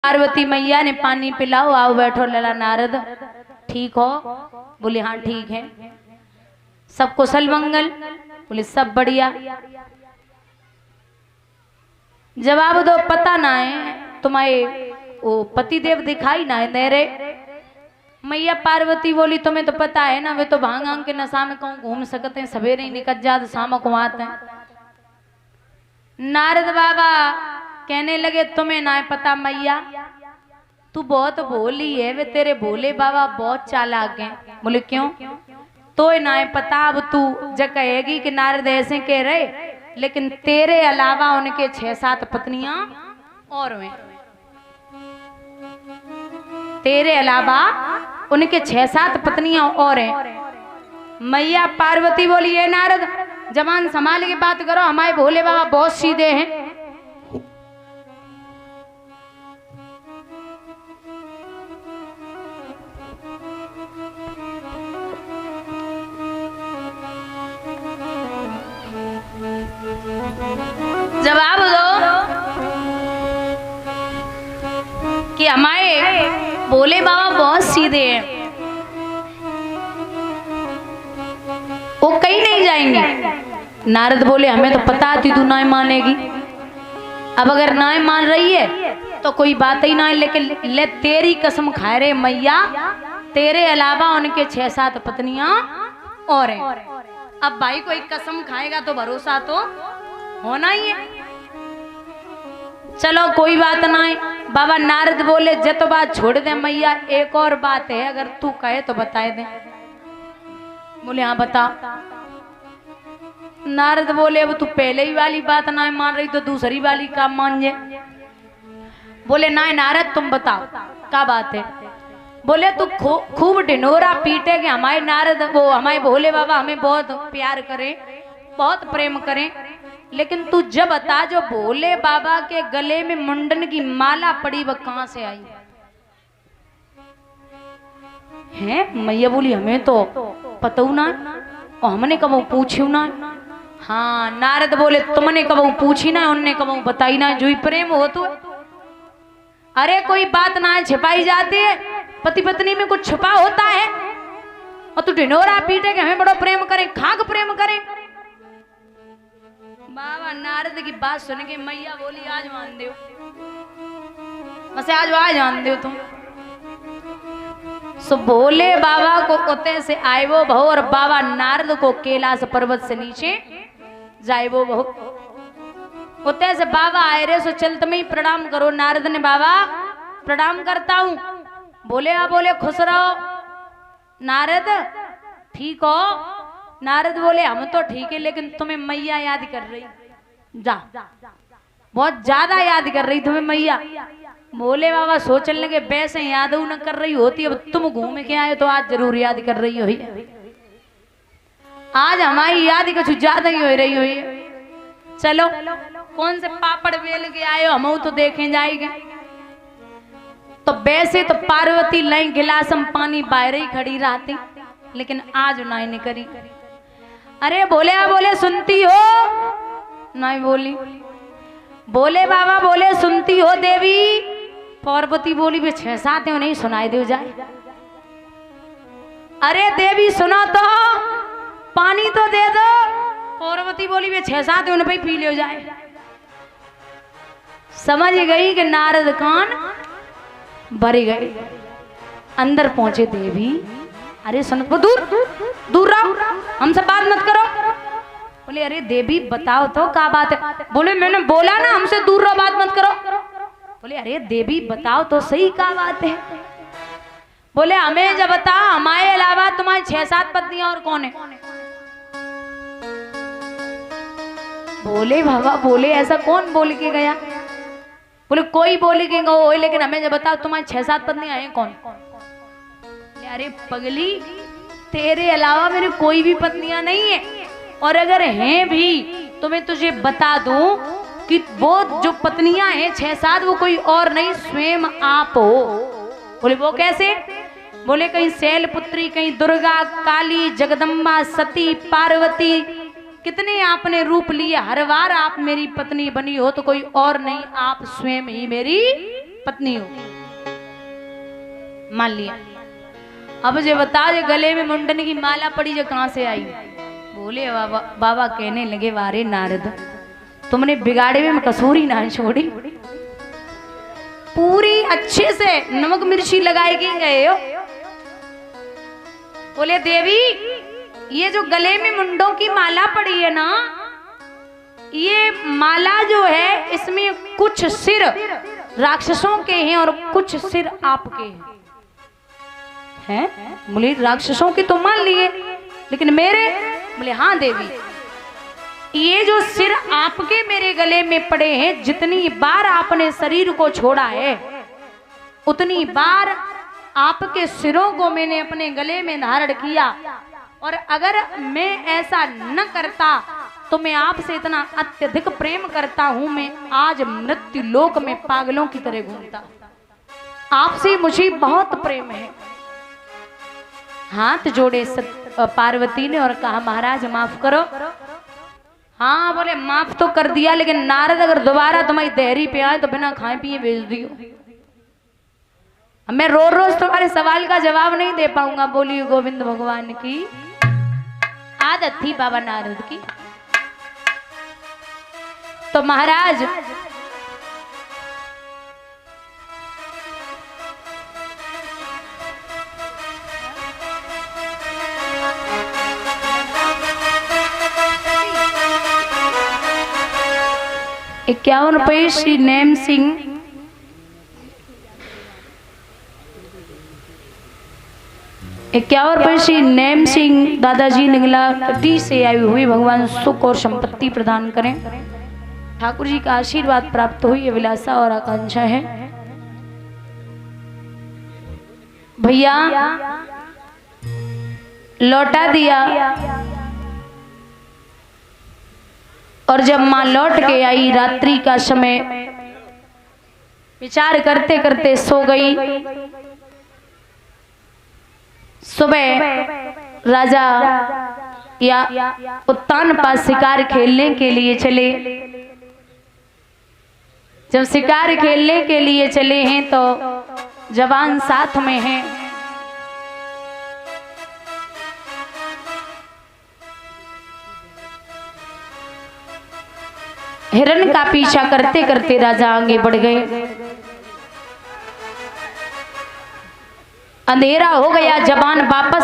पार्वती मैया ने पानी पिलाओ, आओ बैठो। लला नारद ठीक हो? बोले हाँ ठीक है। सब कुशल मंगल? बोले सब बढ़िया। जवाब दो, पता ना है तुम्हारे वो पतिदेव दिखाई ना है दे रहे। मैया पार्वती बोली तुम्हें तो पता है ना, वे तो भांग भांग के नशा में कहूँ घूम सकते हैं, सवेरे ही निकल जाते शाम को आते हैं। नारद बाबा कहने लगे तुम्हें ना पता मैया, तू बहुत भोली है, वे तेरे भोले बाबा बहुत चालाक हैं। बोले क्यों? तो ना पता, अब तू जब कहेगी कि नारद ऐसे कह रहे, लेकिन तेरे अलावा उनके 6-7 पत्नियां और हैं। तेरे अलावा उनके 6-7 पत्नियां और हैं। मैया पार्वती बोली है नारद जबान संभाल के बात करो, हमारे भोले बाबा बहुत सीधे हैं। जवाब दो कि हमारे भोले बाबा बहुत सीधे हैं, वो कहीं नहीं जाएंगे। नारद बोले हमें तो पता थी तू ना मानेगी, अब अगर ना मान रही है तो कोई बात ही ना है, लेकिन ले तेरी कसम खा रहे मैया, तेरे अलावा उनके 6-7 पत्नियां और हैं। अब भाई कोई कसम खाएगा तो भरोसा तो होना ही है। चलो कोई बात ना है। बाबा नारद बोले जब तो बात छोड़ दे मैया, एक और बात है, अगर तू कहे तो बताए दे। बोले हाँ बता। नारद बोले अब तू पहले ही वाली बात ना मान रही तो दूसरी वाली का मान जे। बोले ना नारद तुम बताओ क्या बात है। बोले तू खूब ढिंढोरा पीटे कि हमारे नारद वो हमारे भोले बाबा हमें बहुत प्यार करें, बहुत प्रेम करें, लेकिन तू जब बता जो भोले बाबा के गले में मुंडन की माला पड़ी वह कहां से आई है? मैया बोली हमें तो पता ना और हमने कब पूछी ना। हाँ नारद बोले तुमने कब पूछी ना, उनने कब बताई ना, जो ही प्रेम हो तो। अरे कोई बात ना है छिपाई जाती है, पति पत्नी में कुछ छुपा होता है, और तू ढिंढोरा पीटे कि हमें बड़ा प्रेम करे, खाक प्रेम करे। बाबा नारद की बात सुन के मैया बोली आज मान दो, बस आज मान दो तुम। सो भोले बाबा को उते से आए वो बहु, और बाबा नारद को कैलाश पर्वत से नीचे जाए वो बहु। उते से बाबा आए रे, सो चल तुम्हें प्रणाम करो। नारद ने बाबा प्रणाम करता हूँ। बोले बोले खुश रहो। नारद ठीक हो? नारद बोले हम तो ठीक है, लेकिन तुम्हें मैया याद कर रही, जा बहुत ज्यादा याद कर रही तुम्हें मैया। भोले बाबा सोचने लगे वैसे याद न कर रही होती, अब तुम घूम के आए तो आज जरूर याद कर रही हुई, आज हमारी याद कुछ ज्यादा ही हो रही हुई। चलो कौन से पापड़ बेल के आए हो, हम तो देखें जाएंगे। तो वैसे तो पार्वती लाइन गिलास में पानी बाहर ही खड़ी रहती, लेकिन आज ना नहीं करी। अरे बोले बोले सुनती हो? नहीं बोली। बोले बाबा बोले सुनती हो देवी? पार्वती बोली वे 6-7 है नहीं सुनाई दे जाए। अरे देवी सुनो तो, पानी तो दे दो। पार्वती बोली वे 6-7 है उन पे पी ले जाए। समझ गई कि नारद कान भर गए। अंदर पहुंचे देवी, अरे सुन दूर दूर रहो, हमसे बात मत करो। बोले अरे देवी बताओ तो क्या बात है। बोले मैंने बोला ना हमसे दूर रहो, बात मत करो। बोले अरे देवी बताओ तो सही क्या बात है। बोले हमें जब बताओ हमारे अलावा तुम्हारी 6-7 पत्नियां और कौन है। बोले बाबा बोले ऐसा कौन बोल के गया। बोले कोई बोल के गो, लेकिन हमें जब बताओ तुम्हारी 6-7 पत्नियां हैं कौन। अरे पगली तेरे अलावा मेरे कोई भी पत्नियां नहीं है, और अगर हैं भी तो मैं तुझे बता दूं कि वो जो पत्नियां हैं 6-7 वो कोई और नहीं स्वयं आप हो। बोले वो कैसे। बोले कहीं शैलपुत्री, कहीं दुर्गा, काली, जगदम्बा, सती, पार्वती, कितने आपने रूप लिए, हर बार आप मेरी पत्नी बनी हो तो कोई और नहीं, आप स्वयं ही मेरी पत्नी हो, मान लिया। अब जो बता जे गले में मुंडन की माला पड़ी जो कहां से आई? बोले बाबा कहने लगे वारे नारद तुमने बिगाड़े में कसूरी ना छोड़ी, पूरी अच्छे से नमक मिर्ची लगाएगी गए हो। बोले देवी ये जो गले में मुंडों की माला पड़ी है ना, ये माला जो है इसमें कुछ सिर राक्षसों के हैं और कुछ सिर आपके हैं। बोले राक्षसों के तो मान लिए, लेकिन मेरे? बोले हाँ देवी, ये जो सिर आपके मेरे गले में पड़े हैं, जितनी बार आपने शरीर को छोड़ा है उतनी बार आपके सिरों को मैंने अपने गले में धारण किया, और अगर मैं ऐसा न करता तो मैं आपसे इतना अत्यधिक प्रेम करता हूं, मैं आज मृत्यु लोक में पागलों की तरह घूमता। आपसे मुझे बहुत प्रेम है। हाथ जोड़े पार्वती ने और कहा महाराज माफ करो। हाँ बोले माफ तो कर दिया, लेकिन नारद अगर दोबारा तुम्हारी देहरी पे आए तो बिना खाए पिए भेज दियो। मैं रोज रोज तुम्हारे सवाल का जवाब नहीं दे पाऊंगा। बोलिए गोविंद भगवान की आदत थी बाबा नारद की। तो महाराज ₹51 श्री नैम सिंह ₹51 श्री नैम सिंह दादाजी निगला कटी से आई हुई भगवान सुख और संपत्ति प्रदान करें। ठाकुर जी का आशीर्वाद प्राप्त हुई अभिलाषा और आकांक्षा है। भैया लौटा दिया, और जब मां लौट के आई रात्रि का समय, विचार करते करते सो गई। सुबह राजा या उत्तान पास शिकार खेलने के लिए चले। जब शिकार खेलने के लिए चले हैं तो जवान साथ में हैं। हिरण का पीछा करते करते राजा आगे बढ़ गए। अंधेरा हो गया, जवान वापस